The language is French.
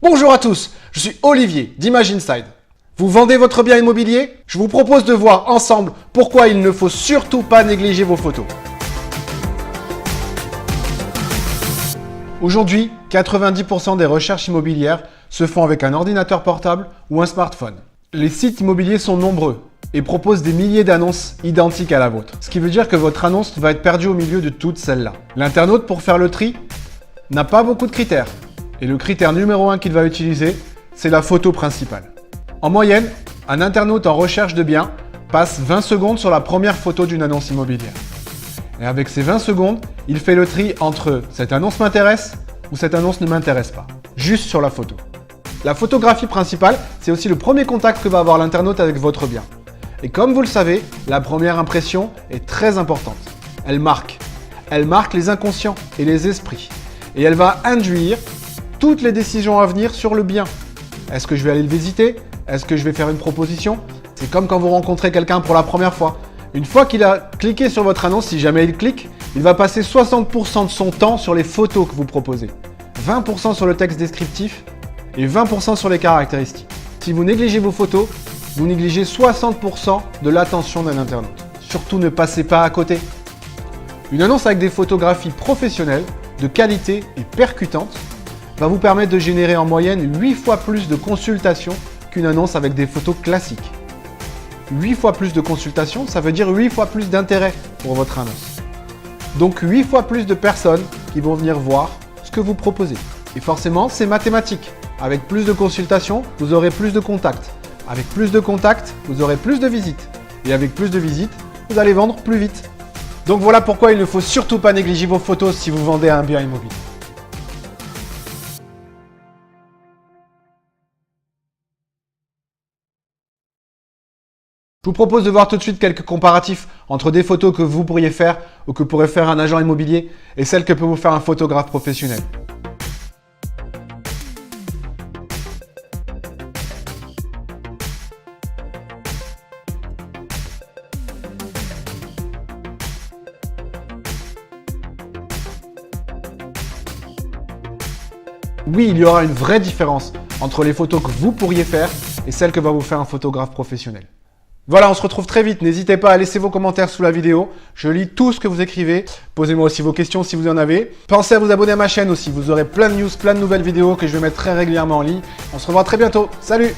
Bonjour à tous, je suis Olivier d'Image Inside. Vous vendez votre bien immobilier? Je vous propose de voir ensemble pourquoi il ne faut surtout pas négliger vos photos. Aujourd'hui, 90% des recherches immobilières se font avec un ordinateur portable ou un smartphone. Les sites immobiliers sont nombreux et proposent des milliers d'annonces identiques à la vôtre. Ce qui veut dire que votre annonce va être perdue au milieu de toutes celles-là. L'internaute, pour faire le tri, n'a pas beaucoup de critères. Et le critère numéro 1 qu'il va utiliser, c'est la photo principale. En moyenne, un internaute en recherche de biens passe 20 secondes sur la première photo d'une annonce immobilière. Et avec ces 20 secondes, il fait le tri entre « cette annonce m'intéresse » ou « cette annonce ne m'intéresse pas », juste sur la photo. La photographie principale, c'est aussi le premier contact que va avoir l'internaute avec votre bien. Et comme vous le savez, la première impression est très importante. Elle marque les inconscients et les esprits. Et elle va induire toutes les décisions à venir sur le bien. Est-ce que je vais aller le visiter? Est-ce que je vais faire une proposition? C'est comme quand vous rencontrez quelqu'un pour la première fois. Une fois qu'il a cliqué sur votre annonce, si jamais il clique, il va passer 60% de son temps sur les photos que vous proposez, 20% sur le texte descriptif et 20% sur les caractéristiques. Si vous négligez vos photos, vous négligez 60% de l'attention d'un internaute. Surtout ne passez pas à côté. Une annonce avec des photographies professionnelles, de qualité et percutantes va vous permettre de générer en moyenne 8 fois plus de consultations qu'une annonce avec des photos classiques. 8 fois plus de consultations, ça veut dire 8 fois plus d'intérêt pour votre annonce. Donc 8 fois plus de personnes qui vont venir voir ce que vous proposez. Et forcément, c'est mathématique. Avec plus de consultations, vous aurez plus de contacts. Avec plus de contacts, vous aurez plus de visites. Et avec plus de visites, vous allez vendre plus vite. Donc voilà pourquoi il ne faut surtout pas négliger vos photos si vous vendez un bien immobilier. Je vous propose de voir tout de suite quelques comparatifs entre des photos que vous pourriez faire ou que pourrait faire un agent immobilier et celles que peut vous faire un photographe professionnel. Oui, il y aura une vraie différence entre les photos que vous pourriez faire et celles que va vous faire un photographe professionnel. Voilà, on se retrouve très vite. N'hésitez pas à laisser vos commentaires sous la vidéo. Je lis tout ce que vous écrivez. Posez-moi aussi vos questions si vous en avez. Pensez à vous abonner à ma chaîne aussi. Vous aurez plein de news, plein de nouvelles vidéos que je vais mettre très régulièrement en ligne. On se revoit très bientôt. Salut!